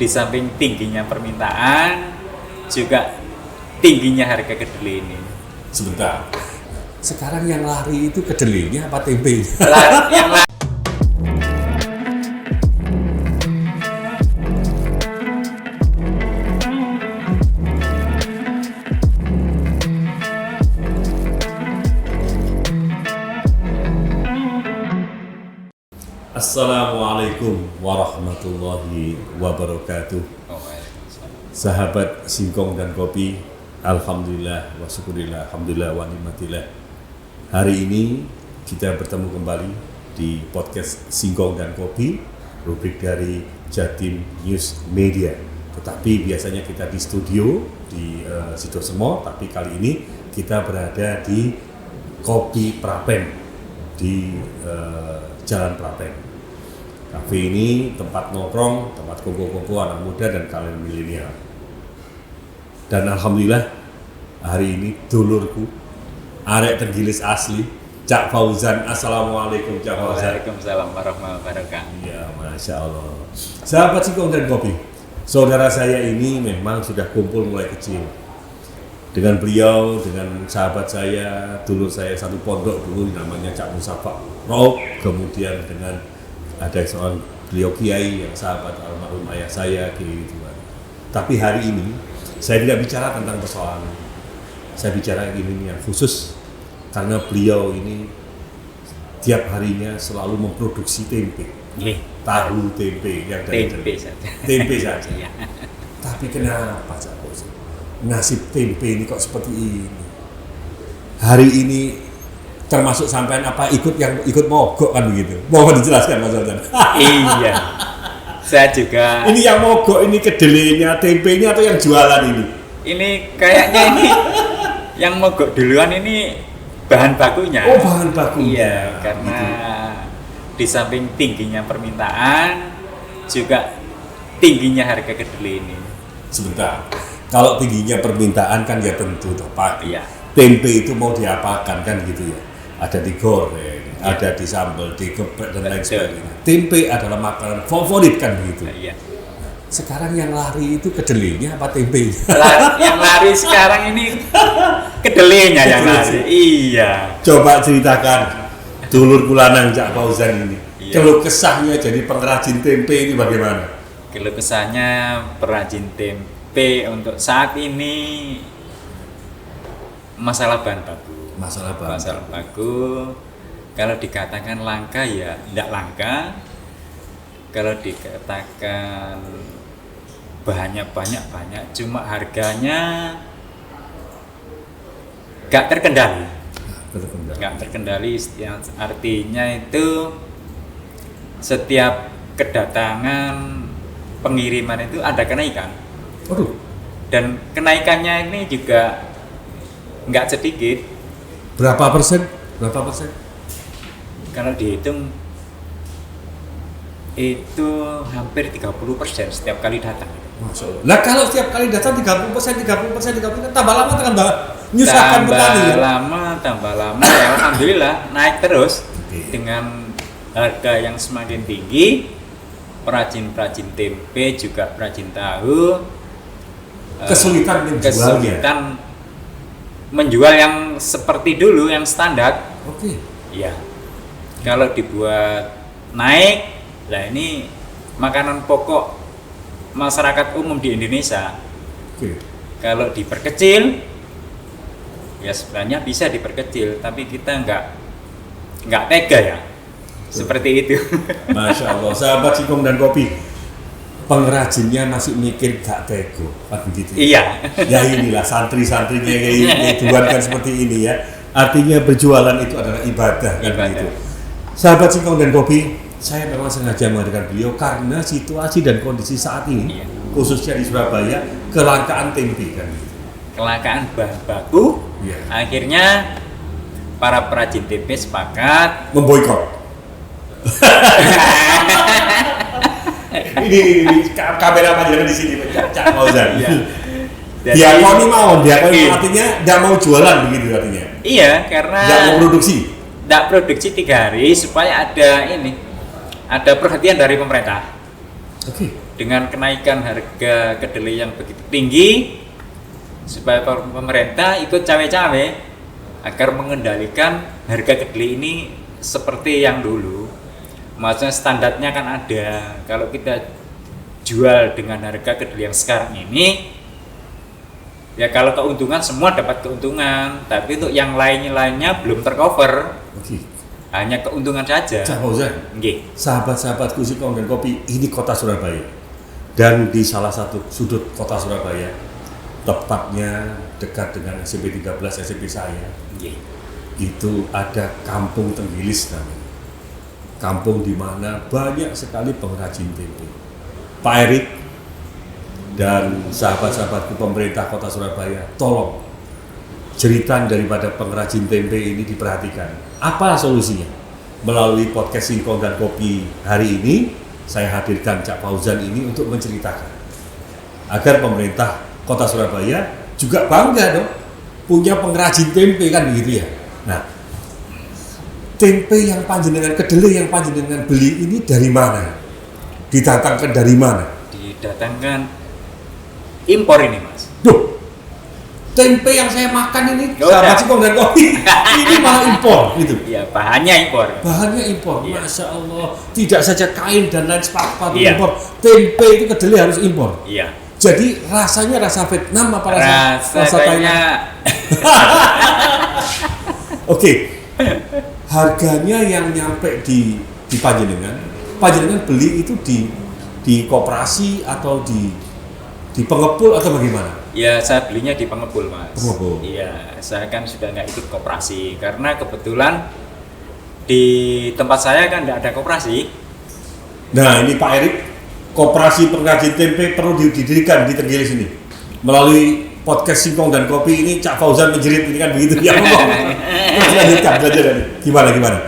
di samping tingginya permintaan, juga tingginya harga kedelai ini. Sebentar. Sekarang yang lari itu kedelainya apa tempenya? Yang Assalamualaikum warahmatullahi wabarakatuh. Sahabat Singkong dan Kopi, alhamdulillah wa syukurillah, alhamdulillah wa nikmatillah. Hari ini kita bertemu kembali di podcast Singkong dan Kopi, rubrik dari Jatim News Media. Tetapi biasanya kita di studio di Sidoarjo, tapi kali ini kita berada di Kopi Prapen di Jalan Prapen. Kafe ini tempat nongkrong, tempat kongko-kongko anak muda dan kalian milenial. Dan alhamdulillah hari ini dulurku arek tergilis asli, Cak Fauzan. Assalamualaikum Cak Fauzan. Waalaikumsalam warahmatullahi wabarakatuh. Ya, Masya Allah. Sahabat Singkong dan Kopi, saudara saya ini memang sudah kumpul mulai kecil. Dengan beliau, dengan sahabat saya, dulur saya satu pondok dulu namanya Cak Musafa Rob, kemudian dengan ada seorang beliau kiai yang sahabat almarhum ayah saya kiai itu. Tapi hari ini saya tidak bicara tentang persoalan. Saya bicara ini yang khusus karena beliau ini tiap harinya selalu memproduksi tempe, tahu tempe yang dari tempe saja. Ya. Tapi kenapa Cak Bos? Nasib tempe ini kok seperti ini? Hari ini termasuk sampean apa ikut mogok kan begitu? Mohon dijelaskan Mas Aljan. Iya. Saya juga. Ini yang mogok ini kedelainya, tempenya atau yang jualan ini? Ini kayaknya ini yang mogok duluan ini bahan bakunya. Oh, bahan bakunya. Iya, karena di samping tingginya permintaan, juga tingginya harga kedelai ini. Sebentar. Kalau tingginya permintaan kan ya tentu toh Pak. Iya. Tempe itu mau diapakan kan gitu ya. Ada digoreng, ada disambal, digeprek dan lain sebagainya. Tempe adalah makanan favorit kan begitu. Iya. Sekarang yang lari itu kedelainya apa tempenya? Yang lari sekarang ini kedelainya yang lari. Iya. Coba ceritakan dulur kulanang Cak Fauzan ini. Iya. Keluh kesahnya jadi pengrajin tempe ini bagaimana? Keluh kesahnya perajin tempe untuk saat ini masalah bahan baku. Masalah baku. Kalau dikatakan langka ya tidak langka. Kalau dikatakan bahannya banyak, cuma harganya nggak terkendali. Nggak terkendali, artinya itu setiap kedatangan pengiriman itu ada kenaikan. Dan kenaikannya ini juga nggak sedikit. Berapa persen? Kalau dihitung itu hampir 30% setiap kali datang. Masya Allah. Nah kalau setiap kali datang 30%, tambah lama tambah nyusahkan petani. Tambah lama ya alhamdulillah naik terus. Dengan harga yang semakin tinggi, perajin tempe juga perajin tahu kesulitan menjual yang seperti dulu yang standar. Oke. Ya. Kalau dibuat naik, lah ini makanan pokok masyarakat umum di Indonesia. Oke. Kalau diperkecil, ya sebenarnya bisa diperkecil, tapi kita nggak tega ya. Seperti itu. Masya Allah. Sahabat Singkong dan Kopi, pengrajinnya masih mikir gak tego, kan begitu? Iya. Ya inilah santri-santrinya kayak Tuhan kan seperti ini ya. Artinya berjualan itu adalah ibadah kan begitu. Sahabat Singkong dan Kopi, saya memang sengaja menghadirkan beliau karena situasi dan kondisi saat ini, khususnya di Surabaya, kelangkaan tempe kan begitu. Kelangkaan bahan baku. Akhirnya para perajin tempe sepakat memboikot. ini kamera panjang di sini Cak Fauzan. Diakoni artinya tidak mau jualan begitu artinya. Iya, karena tidak mau produksi. Tidak produksi 3 hari supaya ada perhatian dari pemerintah. Oke. dengan kenaikan harga kedelai yang begitu tinggi, supaya pemerintah ikut cawe-cawe agar mengendalikan harga kedelai ini seperti yang dulu. Maksudnya standarnya kan ada. Kalau kita jual dengan harga kedelai yang sekarang ini, ya kalau keuntungan semua dapat keuntungan, tapi untuk yang lainnya belum tercover. Oke. Hanya keuntungan saja. Cak Fauzan, sahabat-sahabatku Singkong dan Kopi, ini kota Surabaya. Dan di salah satu sudut kota Surabaya, tepatnya dekat dengan SMP 13 SMP saya, itu ada Kampung Tenggilis namanya. Kampung di mana banyak sekali pengrajin tempe. Pak Erik dan sahabat-sahabatku pemerintah kota Surabaya, tolong jeritan daripada pengrajin tempe ini diperhatikan. Apa solusinya? Melalui podcast Singkong dan Kopi hari ini, saya hadirkan Cak Fauzan ini untuk menceritakan agar pemerintah kota Surabaya juga bangga dong punya pengrajin tempe, kan begitu ya. Nah, tempe yang panjenengan, kedelai yang panjenengan beli ini dari mana? Didatangkan dari mana? Didatangkan impor ini, Mas. Duh, tempe yang saya makan ini sahabat Singkong dan Kopi ini malah impor gitu. Iya, bahannya impor. Bahannya impor, iya. Masya Allah. Tidak saja kain dan lain sepatu iya. impor, tempe itu kedelai harus impor. Iya. Jadi rasanya rasa Vietnam apa rasa Thailand? Oke, harganya yang nyampe di panjenengan beli itu di koperasi atau di pengepul atau bagaimana? Ya, saya belinya di pengepul, Mas. Pengepul. Iya, saya kan sudah nggak ikut koperasi karena kebetulan di tempat saya kan nggak ada koperasi. Nah, ini Pak Erik, koperasi pengrajin tempe perlu didirikan di Tenggilis ini. Melalui podcast Singkong dan Kopi ini Cak Fauzan menjerit ini kan begitu ya. Terus lanjutkan belajar gimana.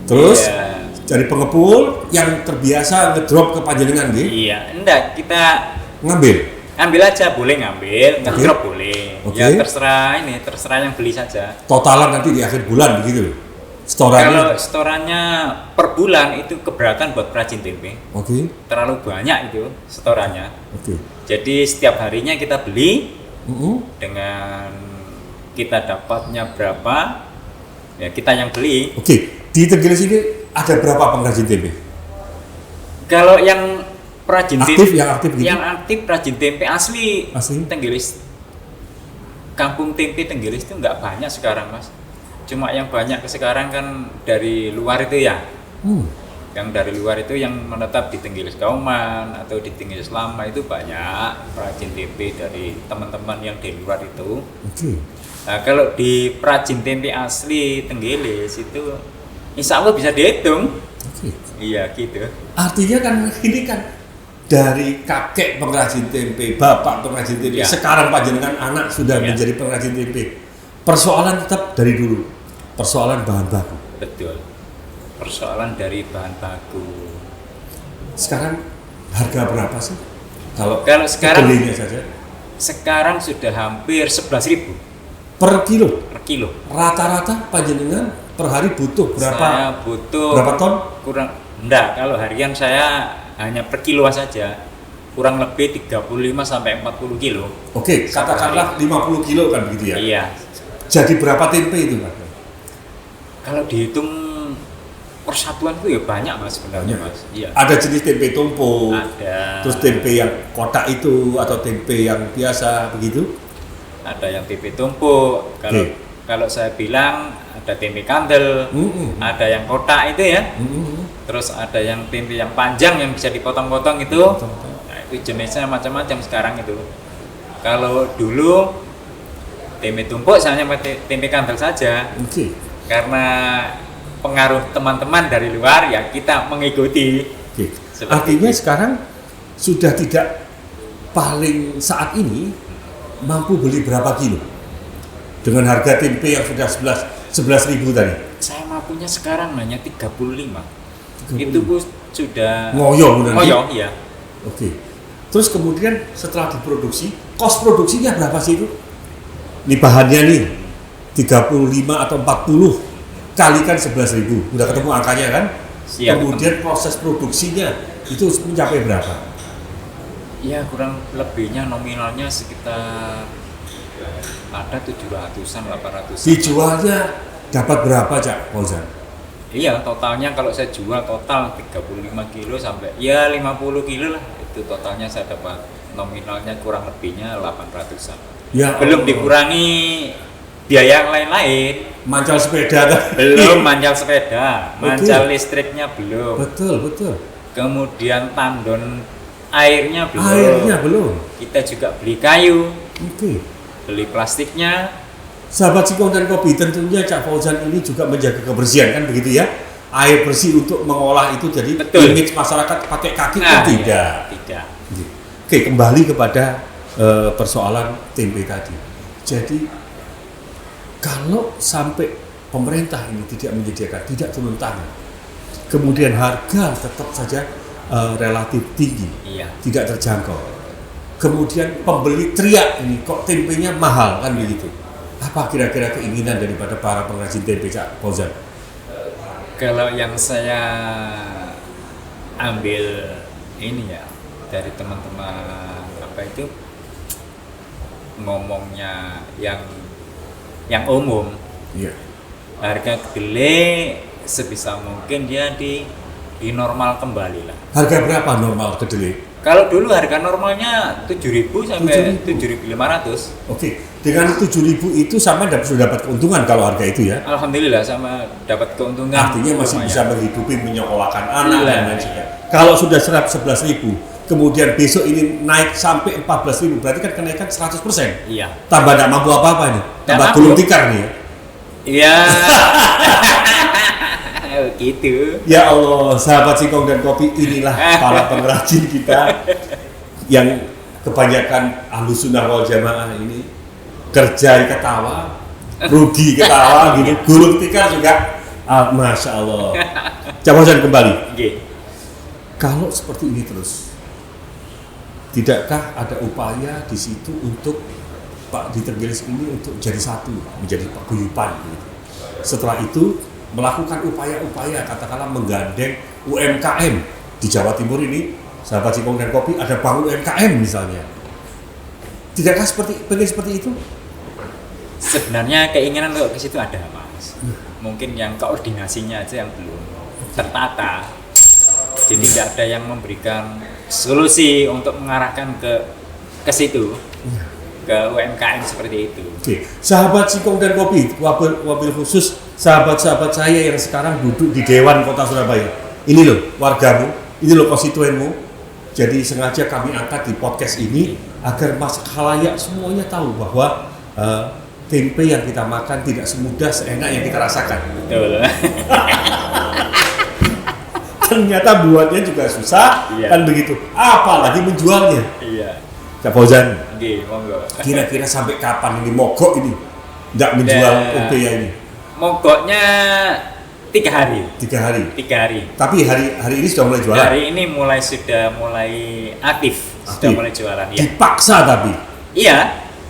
Terus iya. Dari pengepul yang terbiasa ngedrop ke panjenengan gitu. Iya, enggak, kita ngambil aja, boleh ngambil, ngedrop boleh. Ya terserah yang beli saja. Totalan nanti di akhir bulan begitu. Setorannya? Kalau setorannya per bulan itu keberatan buat perajin tempe. Oke. Terlalu banyak itu setorannya. Oke. Jadi setiap harinya kita beli dengan kita dapatnya berapa, ya kita yang beli. Oke. Di Tenggilis ini ada berapa pengrajin tempe? Kalau yang perajin aktif, gitu? Yang aktif perajin tempe asli. Tenggilis, kampung tempe Tenggilis itu nggak banyak sekarang, Mas. Cuma yang banyak sekarang kan dari luar itu ya. Yang dari luar itu yang menetap di Tenggilis Kauman atau di Tenggilis Lama itu banyak perajin tempe dari teman-teman yang di luar itu. Nah, kalau di perajin tempe asli Tenggilis itu insya Allah bisa dihitung. Iya gitu. Artinya kan ini kan dari kakek pengrajin tempe, bapak pengrajin tempe, ya. Sekarang panjenengan anak sudah menjadi pengrajin tempe. Persoalan tetap dari dulu, persoalan bahan baku. Betul. Persoalan dari bahan baku. Sekarang harga berapa sih? Kalau sekarang kedelainya saja? Sekarang sudah hampir 11.000 per kilo. Rata-rata panjenengan per hari butuh berapa? Saya butuh berapa ton? Kurang enggak, kalau harian saya hanya per kilo saja. Kurang lebih 35 sampai 40 kilo. Oke, katakanlah 50 kilo kan begitu ya? Iya. Jadi berapa tempe itu, Pak? Kalau dihitung persatuan itu ya banyak, Mas, sebenarnya, Mas. Iya. Ada jenis tempe tumpuk. Ada. Terus tempe yang kotak itu atau tempe yang biasa begitu? Ada yang tempe tumpuk. Kalau saya bilang ada tempe kandel, ada yang kotak itu ya. Terus ada yang tempe yang panjang yang bisa dipotong-potong itu. Nah, itu jenisnya macam-macam sekarang itu. Kalau dulu tempe tumpuk saya hanya tempe kandel saja. Karena pengaruh teman-teman dari luar ya kita mengikuti. Artinya itu. Sekarang sudah tidak paling saat ini mampu beli berapa kilo dengan harga tempe yang sudah 11.000 tadi. Saya mampunya sekarang hanya 35. Itu pun sudah ngoyo iya. Oke. Terus kemudian setelah diproduksi, kos produksinya berapa sih itu? Ini bahannya nih 35 atau 40 kalikan 11.000. Udah ketemu angkanya kan? Siap, kemudian proses produksinya itu mencapai berapa? Ya kurang lebihnya nominalnya sekitar ada 700-an, 800-an. Dijualnya dapat berapa Cak Fauzan? Iya, totalnya kalau saya jual total 35 kilo sampai ya 50 kilo lah. Itu totalnya saya dapat nominalnya kurang lebihnya 800-an. Ya, Belum dikurangi biaya yang lain-lain. Mancal sepeda kan? Belum mancal sepeda, mancal listriknya belum. Betul. Kemudian tandon airnya belum. Airnya belum. Kita juga beli kayu, Oke. beli plastiknya. Sahabat Singkong dan Kopi, tentunya Cak Fauzan ini juga menjaga kebersihan kan begitu ya? Air bersih untuk mengolah itu jadi Betul. image masyarakat pakai kaki kan tidak. Tidak. Oke, kembali kepada persoalan tempe tadi. Jadi kalau sampai pemerintah ini tidak menyediakan, tidak turun tangan, kemudian harga tetap saja relatif tinggi, Iya. tidak terjangkau. Kemudian pembeli teriak ini kok tempenya mahal kan begitu. Apa kira-kira keinginan daripada para pengrajin tempe Cak Fauzan? Kalau yang saya ambil ini ya dari teman-teman apa itu ngomongnya yang umum, Iya. harga kedelai sebisa mungkin dia di normal kembali lah. Harga berapa normal kedelai? Kalau dulu harga normalnya 7.000 sampai 7.000. 7.500. Oke, dengan 7.000 itu sama sudah dapat keuntungan kalau harga itu ya? Alhamdulillah sama dapat keuntungan. Artinya masih lumayan. bisa menghidupi, menyekolahkan anak Iya. dan lain sebagainya. Kalau sudah 11.000, kemudian besok ini naik sampai 14.000, berarti kan kenaikan 100%. Iya. Tambah tidak mampu apa-apa nih, Nggak tambah mampu. gulung tikar nih ya. Iya. Gitu. Ya Allah, sahabat Singkong dan Kopi, inilah para pengrajin kita yang kebanyakan Ahlus Sunnah wal Jamaah ini kerja ketawa, rugi ketawa gitu, gulung tikar juga, Masya Allah. Coba kembali. Oke. Kalau seperti ini terus, tidakkah ada upaya di situ untuk Pak di Tenggelis ini untuk jadi satu, menjadi paguyuban gitu. Setelah itu melakukan upaya-upaya katakanlah menggandeng UMKM di Jawa Timur ini, sahabat Singkong dan Kopi ada bangun UMKM misalnya. Tidakkah pengen seperti itu? Sebenarnya keinginan ke situ ada, Mas. Mungkin yang koordinasinya aja yang belum tertata. Jadi tidak ada yang memberikan solusi untuk mengarahkan ke situ, ke UMKM seperti itu. Oke, sahabat Singkong dan Kopi, wabil khusus sahabat-sahabat saya yang sekarang duduk di Dewan Kota Surabaya. Ini loh wargamu, ini loh konstituenmu. Jadi sengaja kami angkat di podcast ini agar khalayak semuanya tahu bahwa tempe yang kita makan tidak semudah seenak yang kita rasakan. Betul. Ternyata buatnya juga susah, Iya. kan begitu. Apalagi menjualnya. Iya. Cak Fauzan, Oke, monggo. kira-kira sampai kapan ini mogok ini? Tidak menjual tempe ya ini? Mogoknya 3 hari. 3 hari. 3 hari. Tapi hari ini sudah mulai jualan. Hari ini sudah mulai aktif, sudah Aktif. mulai jualan ya. Dipaksa tapi Iya.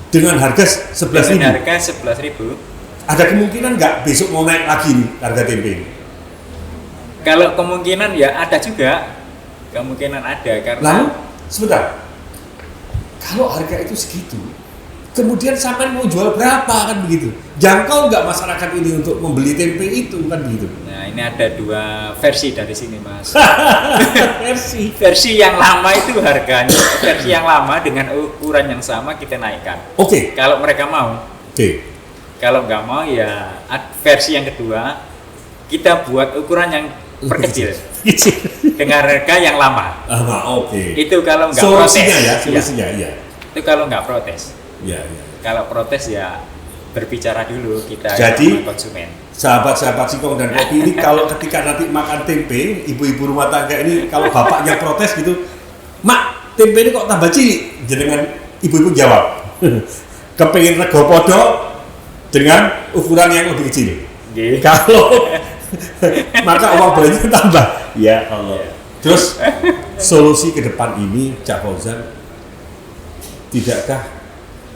dengan harga 11.000. Dengan harga 11.000. Ada kemungkinan nggak besok mau naik lagi nih harga tempe ini? Kalau kemungkinan ya ada juga. Kemungkinan ada karena Lalu sebentar, kalau harga itu segitu, kemudian sampai mau jual berapa kan begitu? Jangkau nggak masyarakat ini untuk membeli tempe itu kan begitu? nah ini ada 2 versi dari sini, Mas. Versi. Versi yang lama itu harganya, versi yang lama dengan ukuran yang sama kita naikkan. Oke. Kalau mereka mau, Oke. kalau nggak mau ya versi yang kedua kita buat ukuran yang perkecil dengan harga yang lama. Oke. Itu kalau nggak Solusinya protes. ya, solusinya ya. Itu kalau nggak protes. Ya, ya. Kalau protes ya berbicara dulu kita Jadi, yang konsumen. Sahabat-sahabat Singkong dan Kopi ini kalau ketika nanti makan tempe, ibu-ibu rumah tangga ini kalau bapaknya protes gitu, "Mak, tempe ini kok tambah cilik?" Jenengan ibu-ibu jawab, "Kepengen rego podo dengan ukuran yang lebih kecil." Nggih. Kalau maka uang belanja tambah. Ya Allah. Terus solusi ke depan ini, Cak Fauzan, tidakkah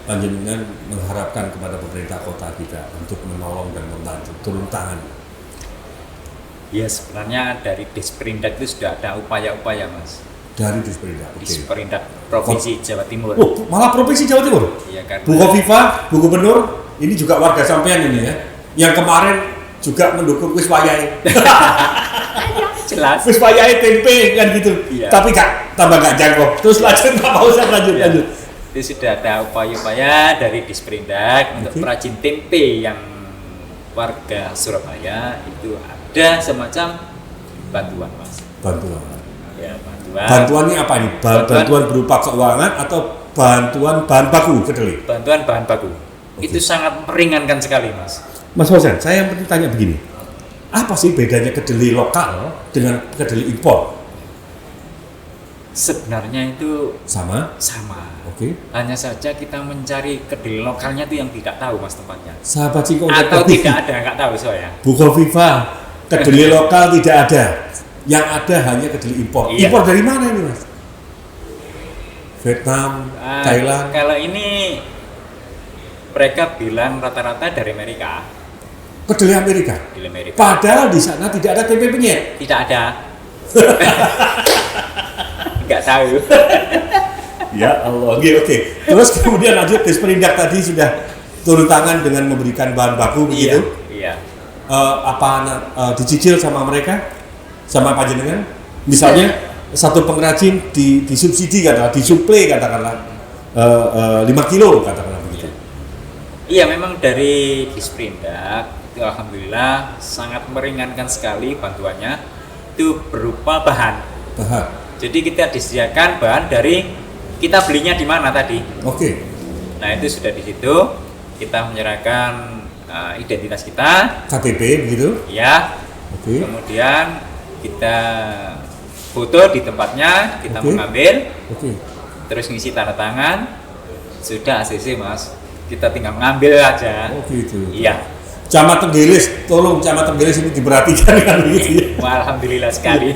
panjenengan mengharapkan kepada pemerintah kota kita untuk menolong dan membantu turun tangan? Ya sebenarnya dari Disperindak itu sudah ada upaya-upaya, Mas. Dari Disperindak. Oke. Disperindak Provinsi Jawa Timur. Oh, malah Provinsi Jawa Timur. Iya kan. Bu Khofifah, Bu Gubernur, ini juga warga sampean ini ya. Yang kemarin juga mendukung wis wayahe. Jelas. Wis wayahe tempe kan gitu. Iya. Tapi tambah gak jangkau. Terus lanjut Pak Fauzan lanjut. Itu sudah ada upaya-upaya dari Disperindak untuk perajin tempe yang warga Surabaya itu ada semacam bantuan, Mas. Bantuan. Ya, bantuan. Bantuannya apa ini? Bantuan berupa keuangan atau bantuan bahan baku kedelai? Bantuan bahan baku. Itu sangat meringankan sekali, Mas. Mas Fauzan, saya yang tanya begini. Apa sih bedanya kedelai lokal dengan kedelai impor? Sebenarnya itu Sama? Oke. Hanya saja kita mencari kedelai lokalnya itu yang tidak tahu, Mas, tempatnya. Sahabat Singkong Atau tidak ada, nggak tahu saya. Bu Khofifah, kedelai lokal tidak ada. Yang ada hanya kedelai impor. Iya. Impor dari mana ini, Mas? Vietnam, Thailand. Kalau ini mereka bilang rata-rata dari Amerika. Kedelai Amerika. Dari Amerika. Padahal di sana tidak ada tempe penyet. Tidak ada. Nggak tahu. Ya Allah. Oke. Terus kemudian lanjut Disperindak tadi sudah turun tangan dengan memberikan bahan baku begitu. Iya. Dicicil sama mereka, sama panjenengan. Misalnya satu pengrajin disubsidi katakanlah, disuplai katakanlah 5 kilo katakanlah begitu. Iya, memang dari Disperindak itu alhamdulillah sangat meringankan sekali bantuannya. Itu berupa bahan. Jadi kita disediakan bahan dari kita belinya di mana tadi. Oke. Nah, itu sudah di situ kita menyerahkan identitas kita, KTP begitu. ya. Oke. Kemudian kita foto di tempatnya, kita Oke. mengambil, Oke. terus ngisi tanda tangan, sudah ACC, Mas. Kita tinggal ngambil aja. Oh gitu. Iya. Camat Tenggelis, tolong Camat Tenggelis ini diperhatikan kan begitu ya. Wah, alhamdulillah sekali.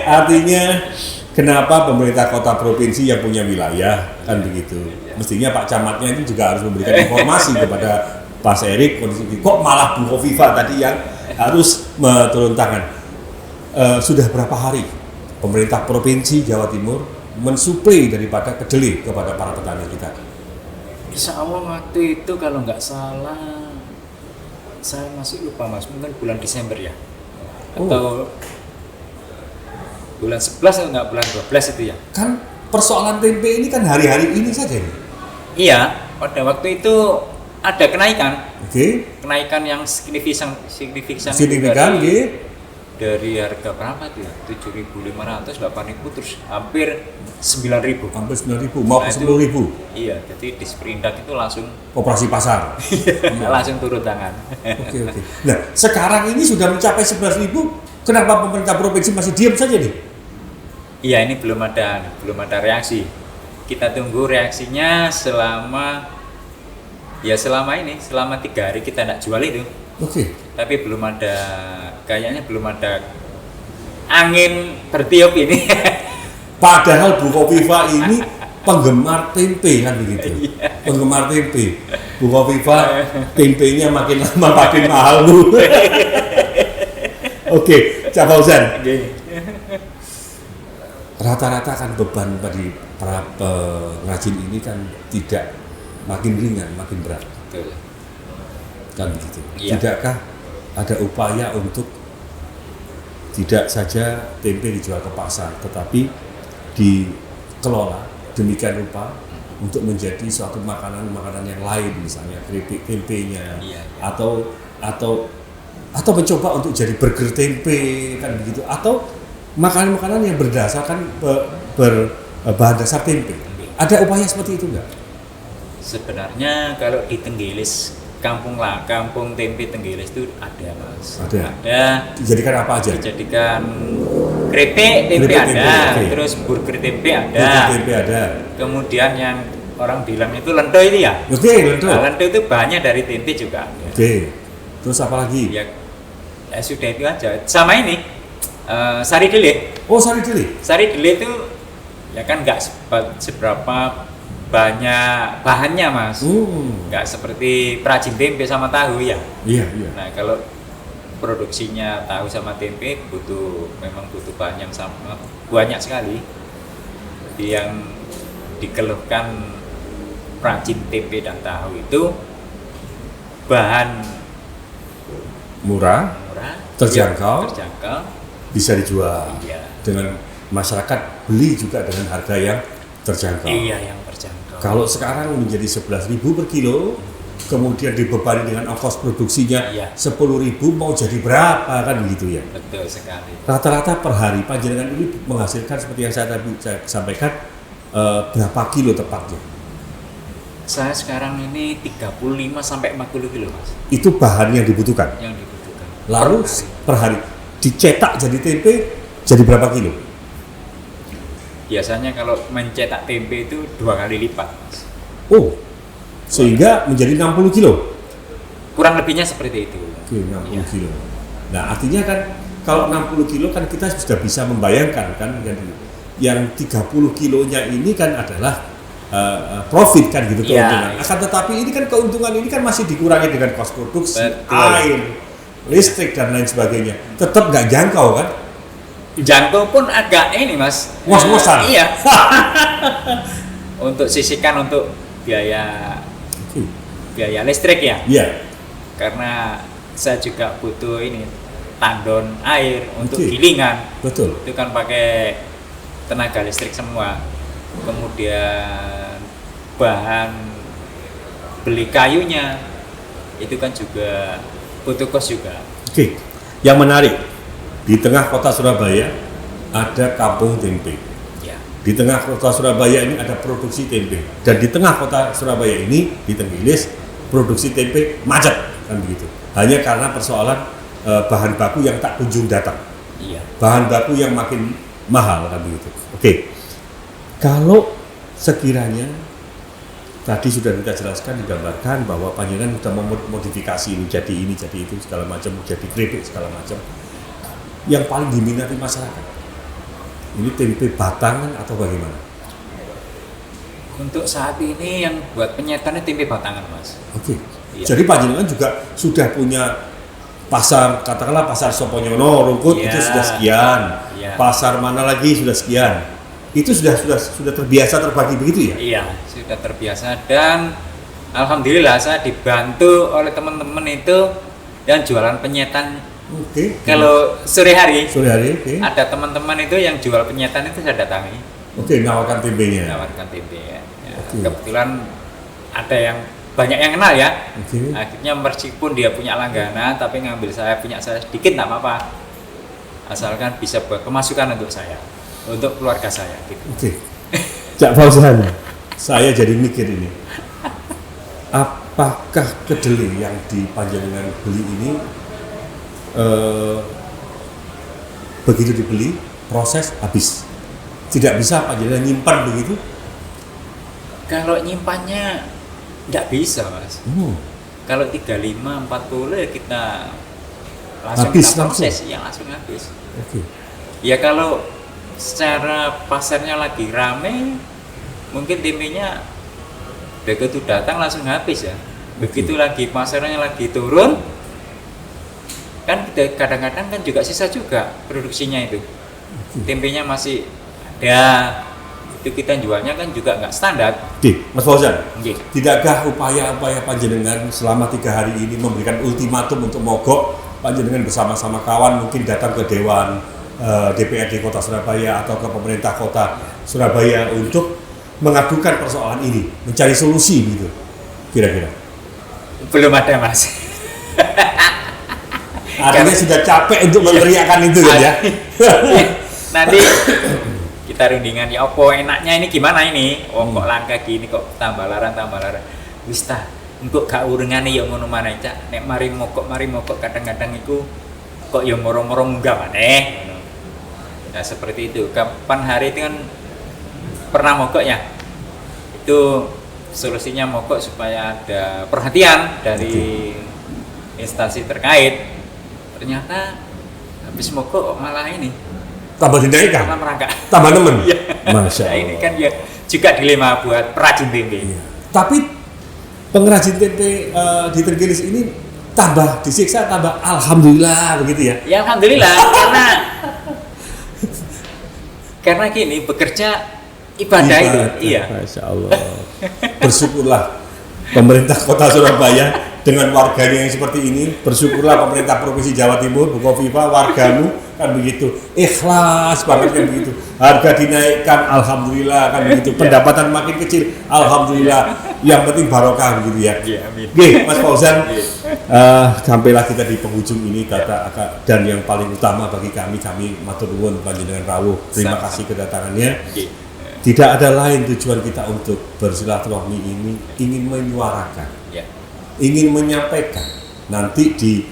Artinya kenapa pemerintah kota provinsi yang punya wilayah kan begitu. Mestinya Pak Camatnya itu juga harus memberikan informasi kepada Pak Erik kondisi kok malah Bu Khofifah tadi yang harus turun tangan. Sudah berapa hari pemerintah provinsi Jawa Timur mensuplai daripada kedelai kepada para petani kita? Insya Allah waktu itu kalau nggak salah, saya masih lupa, Mas, mungkin bulan Desember ya, atau bulan 11 atau enggak bulan 12 itu ya. Kan persoalan tempe ini kan hari-hari ini saja nih. Iya, pada waktu itu ada kenaikan. Oke. Kenaikan yang signifikan dari harga berapa itu ya? 7.500, 8.000 terus hampir 9.000. Hampir 9.000 mau ke 10.000. Iya, jadi Disperindak itu langsung Operasi pasar. langsung turun tangan. Oke. Nah, sekarang ini sudah mencapai 11.000. Kenapa pemerintah provinsi masih diam saja nih? Iya, ini belum ada reaksi. Kita tunggu reaksinya selama 3 hari kita tidak jual itu. Oke. Tapi kayaknya belum ada angin bertiup ini. Padahal Bu Khofifah ini penggemar tempe kan begitu. Penggemar tempe. Bu Khofifah tempenya makin lama makin mahal Bu. Oke, Cak Fauzan. Rata-rata kan beban bagi para pengrajin ini kan tidak makin ringan, makin berat. Betul. Kan begitu. Iya. Tidakkah ada upaya untuk tidak saja tempe dijual ke pasar, tetapi dikelola demikian rupa untuk menjadi suatu makanan yang lain, misalnya keripik tempenya, Iya. atau mencoba untuk jadi burger tempe kan begitu, atau makanan-makanan yang berdasarkan berbahan dasar tempe. Ada upaya seperti itu enggak? Sebenarnya kalau di Tenggelis, kampung tempe Tenggelis itu ada, Mas. Ada. Dijadikan apa aja? Dijadikan keripik tempe ada, okay. Terus burger tempe ada. Burger tempe ada. Kemudian yang orang bilang itu lento itu ya. Oke, lento. Nah, lento itu bahannya dari tempe juga ada. Oke. Terus apa lagi? Ya sudah itu aja. Sama ini sari dele. Oh, sari dele. Sari dele itu ya kan nggak seberapa banyak bahannya, Mas. Nggak seperti perajin tempe sama tahu ya. Iya. Nah, kalau produksinya tahu sama tempe memang butuh bahan yang sama banyak sekali. yang dikeluhkan perajin tempe dan tahu itu bahan murah, terjangkau, bisa dijual. Iya. Dengan masyarakat beli juga dengan harga yang terjangkau. Iya, yang terjangkau. Kalau sekarang menjadi 11.000 per kilo, kemudian dibebani dengan ongkos produksinya 10.000, mau jadi berapa kan begitu ya? Betul sekali. Rata-rata per hari panjenengan ini menghasilkan seperti yang saya tadi sampaikan berapa kilo tepatnya? Saya sekarang ini 35 sampai 40 kilo, Mas. Itu bahan yang dibutuhkan. Yang dibutuhkan. Lalu per hari dicetak jadi tempe jadi berapa kilo? Biasanya kalau mencetak tempe itu 2 kali lipat, Mas. Oh, sehingga menjadi 60 kilo? Kurang lebihnya seperti itu. Oke, 60 kilo. Nah, artinya kan kalau 60 kilo kan kita sudah bisa membayangkan kan, yang 30 kilonya ini kan adalah profit kan gitu, keuntungan. Akan tetapi ini kan keuntungan ini kan masih dikurangi dengan kos produksi, air, listrik dan lain sebagainya. Tetap nggak jangkau kan? Jangkau pun agak ini, Mas. Ngos-ngosan. Iya. Untuk sisihkan untuk biaya listrik ya. Iya. Karena saya juga butuh ini tandon air untuk gilingan. Betul. Itu kan pakai tenaga listrik semua. Kemudian bahan beli kayunya itu kan juga butuh kos juga. Oke. Yang menarik, di tengah kota Surabaya ada kampung tempe. Ya. Di tengah kota Surabaya ini ada produksi tempe, dan di tengah kota Surabaya ini di Tenggilis produksi tempe macet kan begitu. Hanya karena persoalan bahan baku yang tak kunjung datang. Iya. Bahan baku yang makin mahal kan begitu. Oke. Kalau sekiranya tadi sudah kita jelaskan, digambarkan bahwa panjenengan sudah memodifikasi ini jadi itu segala macam, jadi keripik segala macam. Yang paling diminati masyarakat ini tempe batangan atau bagaimana? Untuk saat ini yang buat penyetannya tempe batangan, Mas. Oke. Iya. Jadi panjenengan juga sudah punya pasar, katakanlah pasar Soponyono, Rungkut itu sudah sekian. Iya. Pasar mana lagi sudah sekian. Itu sudah terbiasa terbagi begitu ya? Iya, sudah terbiasa, dan alhamdulillah saya dibantu oleh teman-teman itu yang jualan penyetan. Oke. Kalau sore hari ada teman-teman itu yang jual penyetan itu saya datangi. Oke, nawarkan tempenya. Nawarkan tempe ya. Kebetulan ada yang banyak yang kenal ya. Akhirnya meskipun dia punya langganan, tapi ngambil saya sedikit nggak apa-apa. Asalkan bisa buat pemasukan untuk saya, untuk keluarga saya gitu. Oke. Cak Fauzan, saya jadi mikir ini. Apakah kedelai yang di panjenengan beli ini begitu dibeli proses habis? Tidak bisa panjenengan nyimpan begitu? Kalau nyimpannya nggak bisa, Mas. Kalau 35, 40 ya kita langsung habis, kita proses, yang langsung habis. Oke. Ya kalau secara pasarnya lagi rame, mungkin tempenya begitu datang langsung habis ya. Begitu lagi pasarnya lagi turun, kan kita kadang-kadang kan juga sisa juga produksinya itu. Tempenya masih ada, itu kita jualnya kan juga nggak standar. Oke, Mas Fauzan, tidakkah upaya-upaya panjenengan selama 3 hari ini memberikan ultimatum untuk mogok, panjenengan bersama-sama kawan mungkin datang ke Dewan DPRD Kota Surabaya atau ke pemerintah Kota Surabaya untuk mengadukan persoalan ini, mencari solusi gitu, kira-kira? Belum ada, Mas. Artinya sudah capek untuk meneriakan itu kan ya? Nanti kita rundingan, ya opo enaknya ini gimana ini? Oh kok langka gini, kok tambah larang. Wis ta, engko gak urengane ya ngono maneh, Cak. Nek mari mogok kadang-kadang iku kok ya moro-moro munggah maneh. Nah, seperti itu. Kapan hari itu kan pernah mogok ya? Itu solusinya mogok supaya ada perhatian dari instansi terkait. Ternyata habis mogok kok malah ini tambah dinaikkan, tambah merangkak, tambah nemen. Masya Allah. Nah, ini kan ya juga dilema buat perajin tempe. Tapi pengrajin tempe di Tenggilis ini tambah disiksa, tambah alhamdulillah begitu ya? Ya alhamdulillah, karena gini, bekerja ibadah itu. Iya. Masya Allah. Bersyukurlah pemerintah Kota Surabaya dengan warganya yang seperti ini. Bersyukurlah pemerintah Provinsi Jawa Timur, Bu Kofifa, wargamu kan begitu. Ikhlas banget kan begitu. Harga dinaikkan, alhamdulillah kan begitu. Pendapatan makin kecil, alhamdulillah. Yang penting barokah begitu ya. Oke, Mas Fauzan, sampailah kita di penghujung ini dan yang paling utama bagi kami matur nuwun panjenengan rawuh. Terima kasih kedatangannya. Tidak ada lain tujuan kita untuk bersilaturahmi ini, ingin menyuarakan, ingin menyampaikan. Nanti di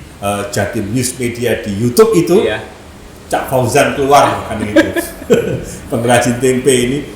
Jatim News Media di YouTube itu, Cak Fauzan keluar kan itu, pengrajin tempe ini,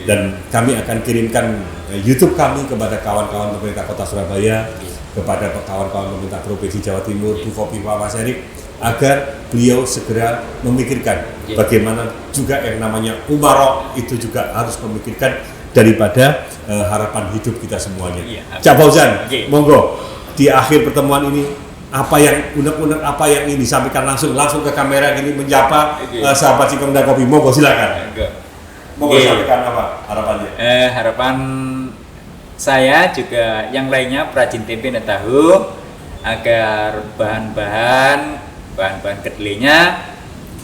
dan kami akan kirimkan YouTube kami kepada kawan-kawan pemerintah Kota Surabaya, kepada kawan-kawan pemerintah Provinsi Jawa Timur, Bu Kofifa, Mas Erik, agar beliau segera memikirkan bagaimana juga yang namanya umarok itu juga harus memikirkan daripada harapan hidup kita semuanya. Cak Fauzan, monggo di akhir pertemuan ini apa yang unek-unek apa yang ingin disampaikan langsung ke kamera ini menyapa sahabat Singkong dan Kopi, monggo silakan. Monggo sampaikan apa harapannya? Harapan saya juga yang lainnya perajin tempe dan tahu agar bahan-bahan kedelainya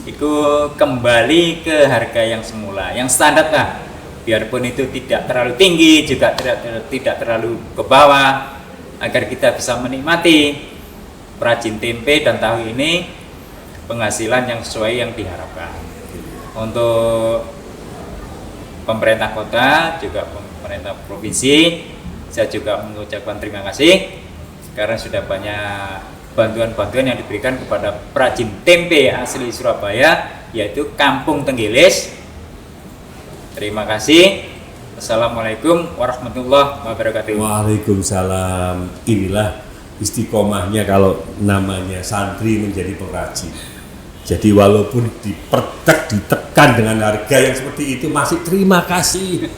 itu kembali ke harga yang semula, yang standar lah. Biarpun itu tidak terlalu tinggi, juga tidak terlalu ke bawah, agar kita bisa menikmati perajin tempe dan tahu ini penghasilan yang sesuai yang diharapkan. Untuk pemerintah kota, juga pemerintah provinsi, saya juga mengucapkan terima kasih karena sudah banyak bantuan-bantuan yang diberikan kepada perajin tempe asli Surabaya, yaitu Kampung Tenggilis. Terima kasih. Assalamualaikum warahmatullahi wabarakatuh. Waalaikumsalam. Inilah istiqomahnya kalau namanya santri menjadi pengrajin. Jadi walaupun ditekan dengan harga yang seperti itu, masih terima kasih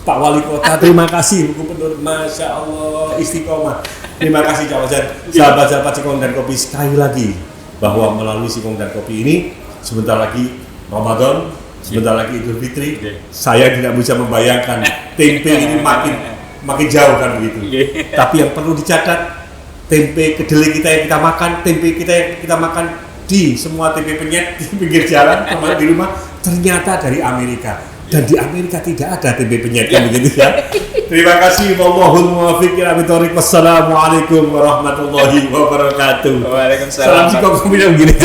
Pak Wali Kota, terima kasih Bu Gubernur, Masya Allah, istiqomah. Terima kasih Cak Fauzan. Sahabat-sahabat Singkong dan Kopi, sekali lagi bahwa melalui Singkong dan Kopi ini sebentar lagi Ramadan, sebentar lagi Idul Fitri. Saya tidak bisa membayangkan tempe ini makin jauh kan begitu. Tapi yang perlu dicatat, tempe kedelai kita yang kita makan, tempe kita yang kita makan di semua tempe penyet di pinggir jalan sama di rumah ternyata dari Amerika, dan di Amerika tidak ada tempe penyet kan begitu ya. Terima kasih. Wallahul muwaffiq ila aqwamit thoriq. Wassalamualaikum warahmatullahi wabarakatuh. Waalaikumsalam. Salam Singkong begini.